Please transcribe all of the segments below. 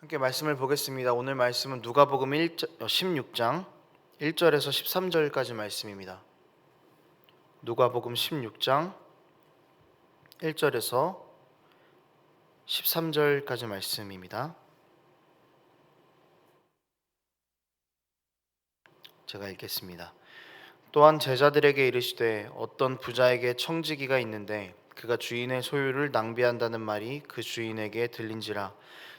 함께 말씀을 보겠습니다. 오늘 말씀은 누가복음 16장 1절에서 13절까지 말씀입니다. 누가복음 16장 1절에서 13절까지 말씀입니다. 제가 읽겠습니다. 또한 제자들에게 이르시되 어떤 부자에게 청지기가 있는데 그가 주인의 소유를 낭비한다는 말이 그 주인에게 들린지라.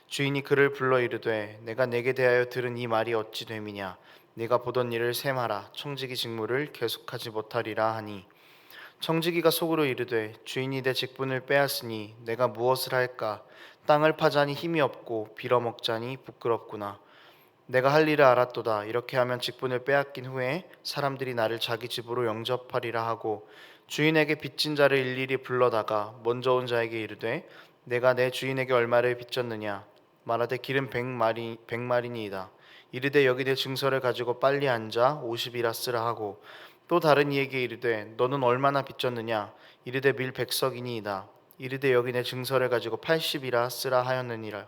주인이 그를 불러 이르되 내가 내게 대하여 들은 이 말이 어찌 됨이냐. 네가 보던 일을 셈하라. 청지기 직무를 계속하지 못하리라 하니, 청지기가 속으로 이르되 주인이 내 직분을 빼앗으니 내가 무엇을 할까. 땅을 파자니 힘이 없고 빌어먹자니 부끄럽구나. 내가 할 일을 알았도다. 이렇게 하면 직분을 빼앗긴 후에 사람들이 나를 자기 집으로 영접하리라 하고, 주인에게 빚진 자를 일일이 불러다가 먼저 온 자에게 이르되 내가 내 주인에게 얼마를 빚졌느냐. 말하되 기름 100마리니이다. 이르되 여기 내 증서를 가지고 빨리 앉아 50이라 쓰라 하고, 또 다른 이에게 이르되 너는 얼마나 빚졌느냐. 이르되 밀 100석이니이다. 이르되 여기 내 증서를 가지고 80이라 쓰라 하였느니라.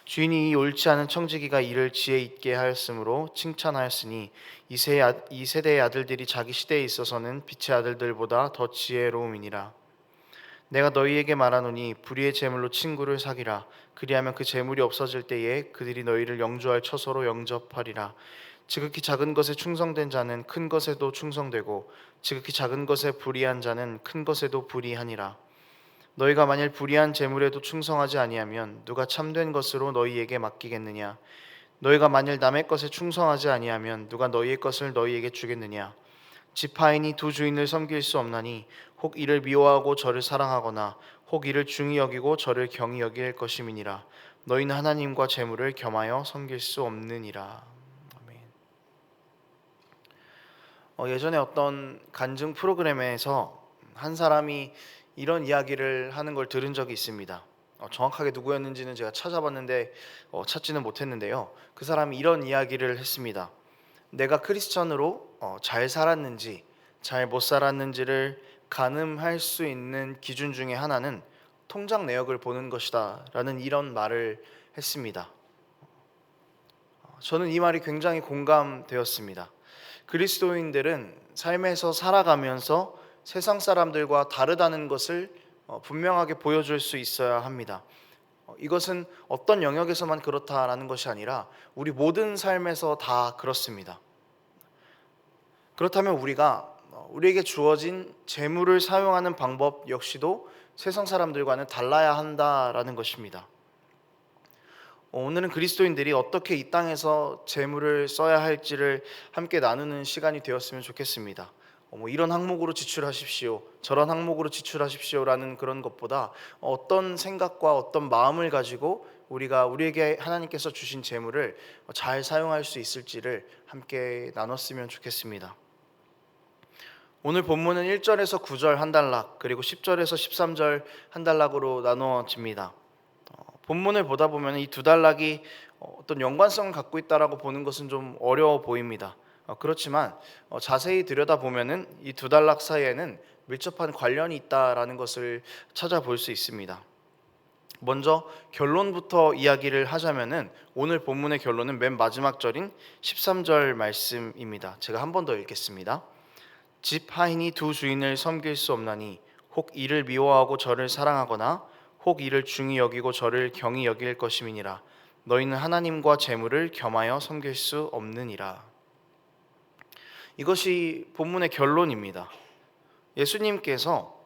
주인이 이 옳지 않은 청지기가 이를 지혜 있게 하였으므로 칭찬하였으니, 이 세대의 아들들이 자기 시대에 있어서는 빛의 아들들보다 더 지혜로움이니라. 내가 너희에게 말하노니 불의의 재물로 친구를 사귀라. 그리하면 그 재물이 없어질 때에 그들이 너희를 영주할 처소로 영접하리라. 지극히 작은 것에 충성된 자는 큰 것에도 충성되고, 지극히 작은 것에 불의한 자는 큰 것에도 불의하니라. 너희가 만일 불의한 재물에도 충성하지 아니하면 누가 참된 것으로 너희에게 맡기겠느냐. 너희가 만일 남의 것에 충성하지 아니하면 누가 너희의 것을 너희에게 주겠느냐. 지파인이 두 주인을 섬길 수 없나니, 혹 이를 미워하고 저를 사랑하거나 혹 이를 중히 여기고 저를 경히 여길 것임이니라. 너희는 하나님과 재물을 겸하여 섬길 수 없느니라. 아멘. 예전에 어떤 간증 프로그램에서 한 사람이 이런 이야기를 하는 걸 들은 적이 있습니다. 정확하게 누구였는지는 제가 찾아봤는데 찾지는 못했는데요. 그 사람이 이런 이야기를 했습니다. 내가 크리스천으로 잘 살았는지 잘 못 살았는지를 가늠할 수 있는 기준 중에 하나는 통장 내역을 보는 것이다 라는 이런 말을 했습니다. 저는 이 말이 굉장히 공감되었습니다. 그리스도인들은 삶에서 살아가면서 세상 사람들과 다르다는 것을 분명하게 보여줄 수 있어야 합니다. 이것은 어떤 영역에서만 그렇다라는 것이 아니라 우리 모든 삶에서 다 그렇습니다. 그렇다면 우리에게 주어진 재물을 사용하는 방법 역시도 세상 사람들과는 달라야 한다라는 것입니다. 오늘은 그리스도인들이 어떻게 이 땅에서 재물을 써야 할지를 함께 나누는 시간이 되었으면 좋겠습니다. 이런 항목으로 지출하십시오, 저런 항목으로 지출하십시오라는 그런 것보다 어떤 생각과 어떤 마음을 가지고 우리에게 하나님께서 주신 재물을 잘 사용할 수 있을지를 함께 나눴으면 좋겠습니다. 오늘 본문은 1절에서 9절 한 단락, 그리고 10절에서 13절 한 단락으로 나누어집니다. 본문을 보다 보면 이 두 단락이 어떤 연관성을 갖고 있다라고 보는 것은 좀 어려워 보입니다. 그렇지만 자세히 들여다보면은 이 두 단락 사이에는 밀접한 관련이 있다라는 것을 찾아볼 수 있습니다. 먼저 결론부터 이야기를 하자면은 오늘 본문의 결론은 맨 마지막 절인 13절 말씀입니다. 제가 한 번 더 읽겠습니다. 집 하인이 두 주인을 섬길 수 없나니, 혹 이를 미워하고 저를 사랑하거나 혹 이를 중히 여기고 저를 경히 여길 것임이니라. 너희는 하나님과 재물을 겸하여 섬길 수 없느니라. 이것이 본문의 결론입니다. 예수님께서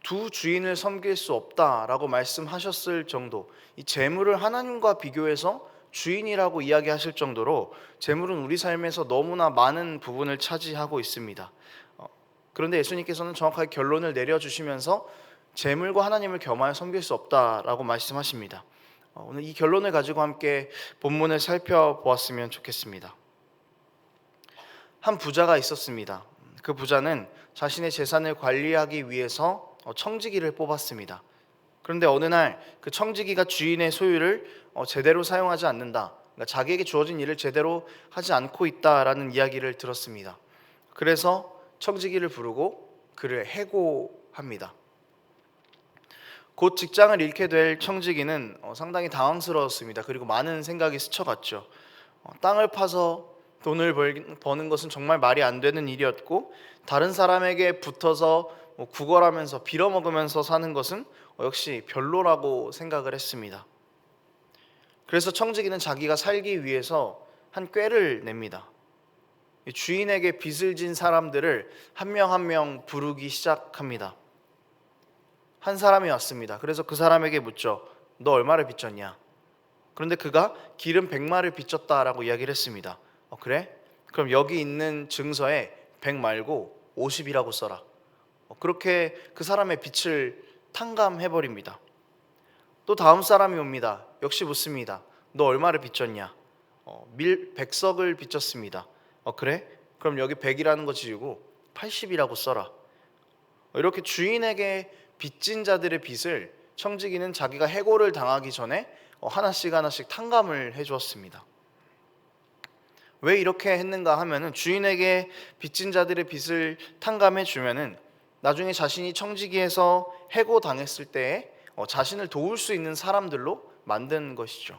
두 주인을 섬길 수 없다라고 말씀하셨을 정도, 이 재물을 하나님과 비교해서 주인이라고 이야기하실 정도로 재물은 우리 삶에서 너무나 많은 부분을 차지하고 있습니다. 그런데 예수님께서는 정확하게 결론을 내려주시면서 재물과 하나님을 겸하여 섬길 수 없다라고 말씀하십니다. 오늘 이 결론을 가지고 함께 본문을 살펴보았으면 좋겠습니다. 한 부자가 있었습니다. 그 부자는 자신의 재산을 관리하기 위해서 청지기를 뽑았습니다. 그런데 어느 날 그 청지기가 주인의 소유를 제대로 사용하지 않는다, 그러니까 자기에게 주어진 일을 제대로 하지 않고 있다라는 이야기를 들었습니다. 그래서 청지기를 부르고 그를 해고합니다. 곧 직장을 잃게 될 청지기는 상당히 당황스러웠습니다. 그리고 많은 생각이 스쳐갔죠. 땅을 파서 돈을 버는 것은 정말 말이 안 되는 일이었고, 다른 사람에게 붙어서 구걸하면서 빌어먹으면서 사는 것은 역시 별로라고 생각을 했습니다. 그래서 청지기는 자기가 살기 위해서 한 꾀를 냅니다. 주인에게 빚을 진 사람들을 한 명 한 명 부르기 시작합니다. 한 사람이 왔습니다. 그래서 그 사람에게 묻죠. 너 얼마를 빚졌냐? 그런데 그가 기름 100마를 빚졌다라고 이야기를 했습니다. 그래? 그럼 여기 있는 증서에 100 말고 50이라고 써라. 그렇게 그 사람의 빚을 탕감해버립니다. 또 다음 사람이 옵니다. 역시 묻습니다. 너 얼마를 빚졌냐? 밀 100석을 빚졌습니다. 그래? 그럼 여기 100이라는 거 지우고 80이라고 써라. 이렇게 주인에게 빚진 자들의 빚을 청지기는 자기가 해고를 당하기 전에 하나씩 하나씩 탕감을 해주었습니다. 왜 이렇게 했는가 하면은 주인에게 빚진 자들의 빚을 탕감해 주면은 나중에 자신이 청지기에서 해고 당했을 때에 자신을 도울 수 있는 사람들로 만든 것이죠.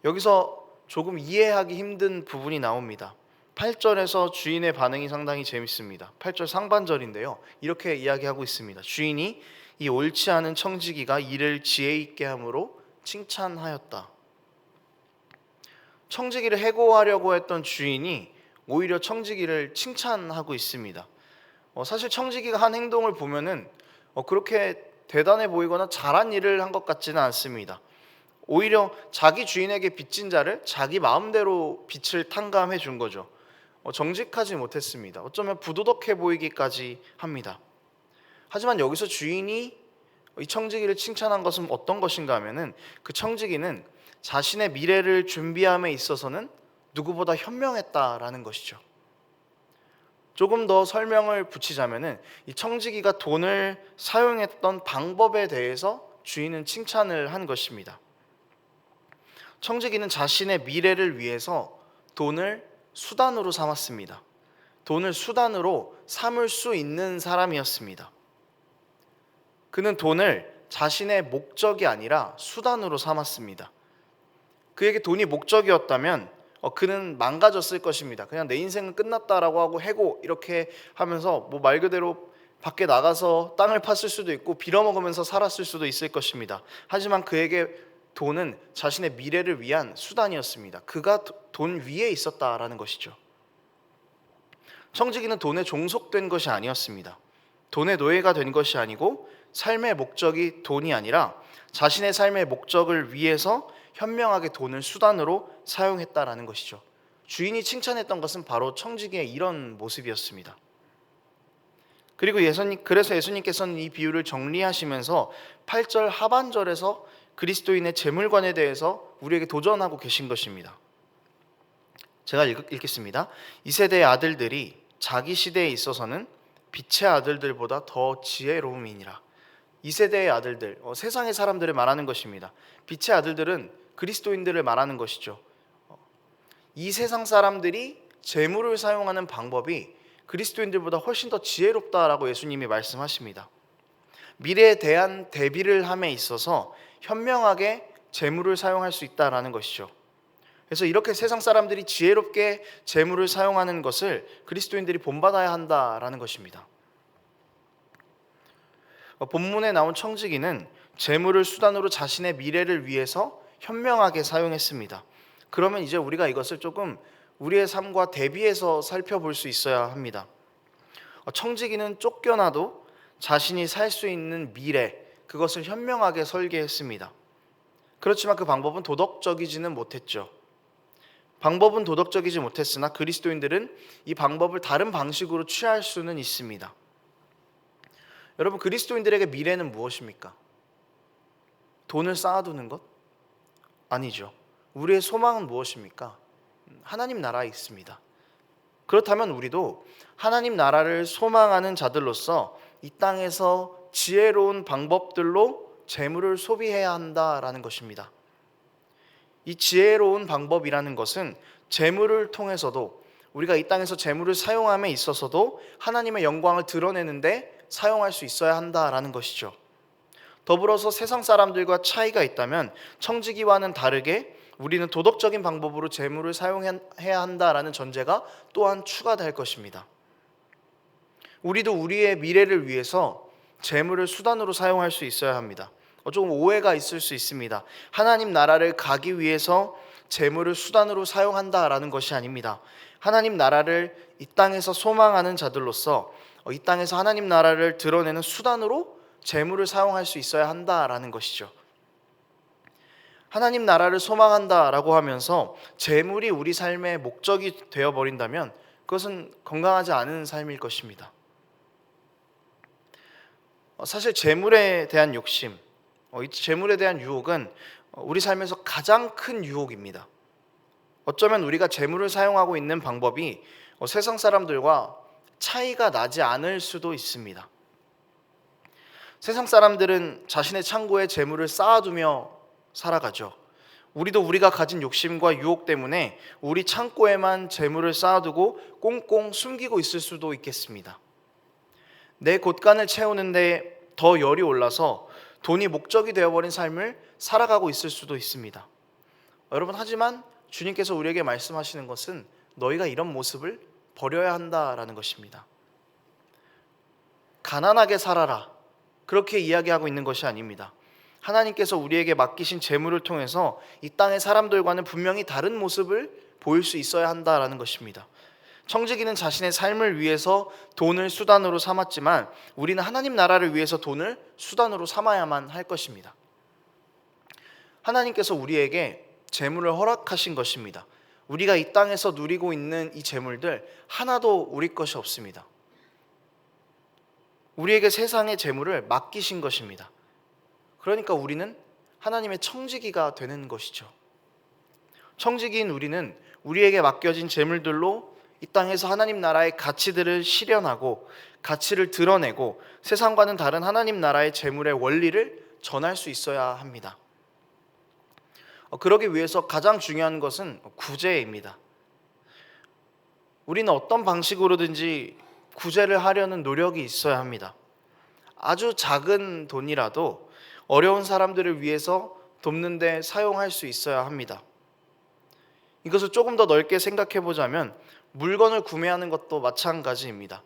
여기서 조금 이해하기 힘든 부분이 나옵니다. 8절에서 주인의 반응이 상당히 재밌습니다. 8절 상반절인데요. 이렇게 이야기하고 있습니다. 주인이 이 옳지 않은 청지기가 일을 지혜 있게 함으로 칭찬하였다. 청지기를 해고하려고 했던 주인이 오히려 청지기를 칭찬하고 있습니다. 사실 청지기가 한 행동을 보면은 그렇게 대단해 보이거나 잘한 일을 한 것 같지는 않습니다. 오히려 자기 주인에게 빚진 자를 자기 마음대로 빚을 탕감해 준 거죠. 정직하지 못했습니다. 어쩌면 부도덕해 보이기까지 합니다. 하지만 여기서 주인이 이 청지기를 칭찬한 것은 어떤 것인가 하면은 그 청지기는 자신의 미래를 준비함에 있어서는 누구보다 현명했다라는 것이죠. 조금 더 설명을 붙이자면은 이 청지기가 돈을 사용했던 방법에 대해서 주인은 칭찬을 한 것입니다. 청지기는 자신의 미래를 위해서 돈을 수단으로 삼았습니다. 돈을 수단으로 삼을 수 있는 사람이었습니다. 그는 돈을 자신의 목적이 아니라 수단으로 삼았습니다. 그에게 돈이 목적이었다면 그는 망가졌을 것입니다. 그냥 내 인생은 끝났다라고 하고 해고 이렇게 하면서 말 그대로 밖에 나가서 땅을 팠을 수도 있고 빌어먹으면서 살았을 수도 있을 것입니다. 하지만 그에게 돈은 자신의 미래를 위한 수단이었습니다. 그가 돈 위에 있었다라는 것이죠. 청지기는 돈에 종속된 것이 아니었습니다. 돈의 노예가 된 것이 아니고 삶의 목적이 돈이 아니라 자신의 삶의 목적을 위해서 현명하게 돈을 수단으로 사용했다라는 것이죠. 주인이 칭찬했던 것은 바로 청지기의 이런 모습이었습니다. 그리고 그래서 예수님께서는 이 비유를 정리하시면서 8절 하반절에서 그리스도인의 재물관에 대해서 우리에게 도전하고 계신 것입니다. 제가 읽겠습니다. 이 세대의 아들들이 자기 시대에 있어서는 빛의 아들들보다 더 지혜로움이니라. 이 세대의 아들들, 세상의 사람들을 말하는 것입니다. 빛의 아들들은 그리스도인들을 말하는 것이죠. 이 세상 사람들이 재물을 사용하는 방법이 그리스도인들보다 훨씬 더 지혜롭다라고 예수님이 말씀하십니다. 미래에 대한 대비를 함에 있어서 현명하게 재물을 사용할 수 있다라는 것이죠. 그래서 이렇게 세상 사람들이 지혜롭게 재물을 사용하는 것을 그리스도인들이 본받아야 한다라는 것입니다. 본문에 나온 청지기는 재물을 수단으로 자신의 미래를 위해서 현명하게 사용했습니다. 그러면 이제 우리가 이것을 조금 우리의 삶과 대비해서 살펴볼 수 있어야 합니다. 청지기는 쫓겨나도 자신이 살 수 있는 미래, 그것을 현명하게 설계했습니다. 그렇지만 그 방법은 도덕적이지는 못했죠. 방법은 도덕적이지 못했으나 그리스도인들은 이 방법을 다른 방식으로 취할 수는 있습니다. 여러분, 그리스도인들에게 미래는 무엇입니까? 돈을 쌓아두는 것? 아니죠. 우리의 소망은 무엇입니까? 하나님 나라에 있습니다. 그렇다면 우리도 하나님 나라를 소망하는 자들로서 이 땅에서 지혜로운 방법들로 재물을 소비해야 한다라는 것입니다. 이 지혜로운 방법이라는 것은 재물을 통해서도 우리가 이 땅에서 재물을 사용함에 있어서도 하나님의 영광을 드러내는데 사용할 수 있어야 한다라는 것이죠. 더불어서 세상 사람들과 차이가 있다면 청지기와는 다르게 우리는 도덕적인 방법으로 재물을 사용해야 한다라는 전제가 또한 추가될 것입니다. 우리도 우리의 미래를 위해서 재물을 수단으로 사용할 수 있어야 합니다. 조금 오해가 있을 수 있습니다. 하나님 나라를 가기 위해서 재물을 수단으로 사용한다라는 것이 아닙니다. 하나님 나라를 이 땅에서 소망하는 자들로서 이 땅에서 하나님 나라를 드러내는 수단으로 재물을 사용할 수 있어야 한다라는 것이죠. 하나님 나라를 소망한다라고 하면서 재물이 우리 삶의 목적이 되어버린다면 그것은 건강하지 않은 삶일 것입니다. 사실 재물에 대한 욕심, 이 재물에 대한 유혹은 우리 삶에서 가장 큰 유혹입니다. 어쩌면 우리가 재물을 사용하고 있는 방법이 세상 사람들과 차이가 나지 않을 수도 있습니다. 세상 사람들은 자신의 창고에 재물을 쌓아두며 살아가죠. 우리도 우리가 가진 욕심과 유혹 때문에 우리 창고에만 재물을 쌓아두고 꽁꽁 숨기고 있을 수도 있겠습니다. 내 곳간을 채우는데 더 열이 올라서 돈이 목적이 되어버린 삶을 살아가고 있을 수도 있습니다. 여러분, 하지만 주님께서 우리에게 말씀하시는 것은 너희가 이런 모습을 버려야 한다라는 것입니다. 가난하게 살아라, 그렇게 이야기하고 있는 것이 아닙니다. 하나님께서 우리에게 맡기신 재물을 통해서 이 땅의 사람들과는 분명히 다른 모습을 보일 수 있어야 한다라는 것입니다. 청지기는 자신의 삶을 위해서 돈을 수단으로 삼았지만 우리는 하나님 나라를 위해서 돈을 수단으로 삼아야만 할 것입니다. 하나님께서 우리에게 재물을 허락하신 것입니다. 우리가 이 땅에서 누리고 있는 이 재물들 하나도 우리 것이 없습니다. 우리에게 세상의 재물을 맡기신 것입니다. 그러니까 우리는 하나님의 청지기가 되는 것이죠. 청지기인 우리는 우리에게 맡겨진 재물들로 이 땅에서 하나님 나라의 가치들을 실현하고 가치를 드러내고 세상과는 다른 하나님 나라의 재물의 원리를 전할 수 있어야 합니다. 그러기 위해서 가장 중요한 것은 구제입니다. 우리는 어떤 방식으로든지 구제를 하려는 노력이 있어야 합니다. 아주 작은 돈이라도 어려운 사람들을 위해서 돕는 데 사용할 수 있어야 합니다. 이것을 조금 더 넓게 생각해 보자면 물건을 구매하는 것도 마찬가지입니다.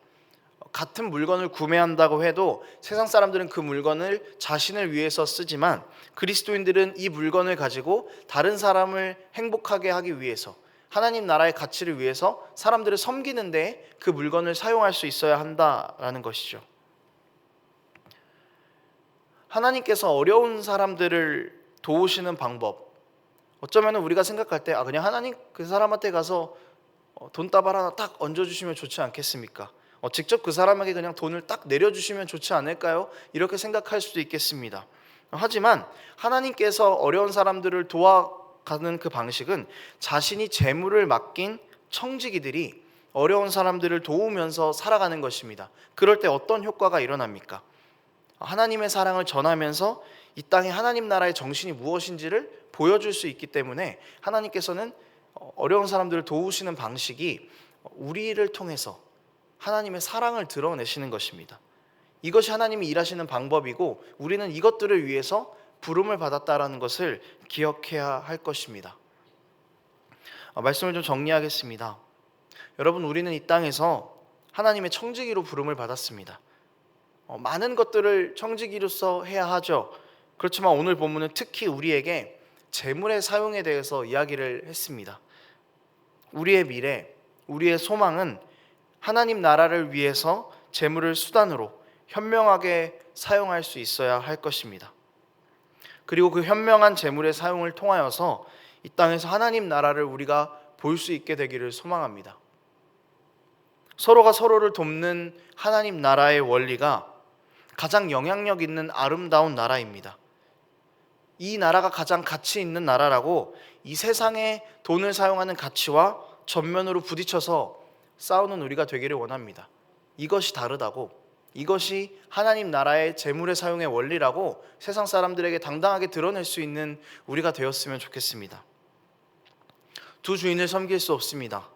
같은 물건을 구매한다고 해도 세상 사람들은 그 물건을 자신을 위해서 쓰지만 그리스도인들은 이 물건을 가지고 다른 사람을 행복하게 하기 위해서 하나님 나라의 가치를 위해서 사람들을 섬기는 데 그 물건을 사용할 수 있어야 한다라는 것이죠. 하나님께서 어려운 사람들을 도우시는 방법, 어쩌면 우리가 생각할 때 그냥 하나님 그 사람한테 가서 돈다발 하나 딱 얹어주시면 좋지 않겠습니까? 직접 그 사람에게 그냥 돈을 딱 내려주시면 좋지 않을까요? 이렇게 생각할 수도 있겠습니다. 하지만 하나님께서 어려운 사람들을 도와가는 그 방식은 자신이 재물을 맡긴 청지기들이 어려운 사람들을 도우면서 살아가는 것입니다. 그럴 때 어떤 효과가 일어납니까? 하나님의 사랑을 전하면서 이 땅에 하나님 나라의 정신이 무엇인지를 보여줄 수 있기 때문에 하나님께서는 어려운 사람들을 도우시는 방식이 우리를 통해서 하나님의 사랑을 드러내시는 것입니다. 이것이 하나님이 일하시는 방법이고 우리는 이것들을 위해서 부름을 받았다라는 것을 기억해야 할 것입니다. 말씀을 좀 정리하겠습니다. 여러분, 우리는 이 땅에서 하나님의 청지기로 부름을 받았습니다. 많은 것들을 청지기로서 해야 하죠. 그렇지만 오늘 본문은 특히 우리에게 재물의 사용에 대해서 이야기를 했습니다. 우리의 미래, 우리의 소망은 하나님 나라를 위해서 재물을 수단으로 현명하게 사용할 수 있어야 할 것입니다. 그리고 그 현명한 재물의 사용을 통하여서 이 땅에서 하나님 나라를 우리가 볼 수 있게 되기를 소망합니다. 서로가 서로를 돕는 하나님 나라의 원리가 가장 영향력 있는 아름다운 나라입니다. 이 나라가 가장 가치 있는 나라라고 이 세상의 돈을 사용하는 가치와 전면으로 부딪혀서 싸우는 우리가 되기를 원합니다. 이것이 다르다고, 이것이 하나님 나라의 재물의 사용의 원리라고 세상 사람들에게 당당하게 드러낼 수 있는 우리가 되었으면 좋겠습니다. 두 주인을 섬길 수 없습니다.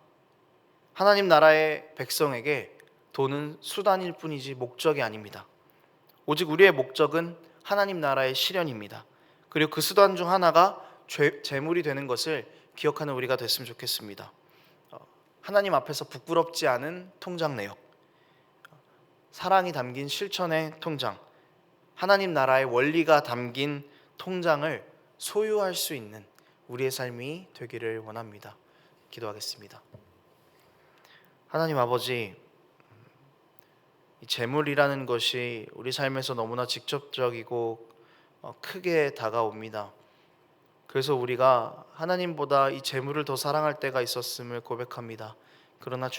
하나님 나라의 백성에게 돈은 수단일 뿐이지 목적이 아닙니다. 오직 우리의 목적은 하나님 나라의 실현입니다. 그리고 그 수단 중 하나가 재물이 되는 것을 기억하는 우리가 됐으면 좋겠습니다. 하나님 앞에서 부끄럽지 않은 통장 내역, 사랑이 담긴 실천의 통장, 하나님 나라의 원리가 담긴 통장을 소유할 수 있는 우리의 삶이 되기를 원합니다. 기도하겠습니다. 하나님 아버지, 이 재물이라는 것이 우리 삶에서 너무나 직접적이고 크게 다가옵니다. 그래서 우리가 하나님보다 이 재물을 더 사랑할 때가 있었음을 고백합니다. 그러나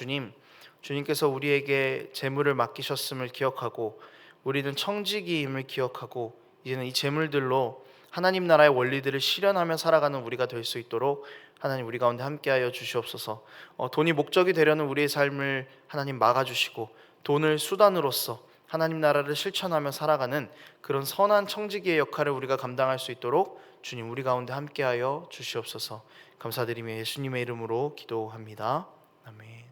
주님께서 우리에게 재물을 맡기셨음을 기억하고 우리는 청지기임을 기억하고 이제는 이 재물들로 하나님 나라의 원리들을 실현하며 살아가는 우리가 될 수 있도록 하나님 우리 가운데 함께하여 주시옵소서. 돈이 목적이 되려는 우리의 삶을 하나님 막아주시고 돈을 수단으로서 하나님 나라를 실천하며 살아가는 그런 선한 청지기의 역할을 우리가 감당할 수 있도록 주님 우리 가운데 함께하여 주시옵소서. 감사드리며 예수님의 이름으로 기도합니다. 아멘.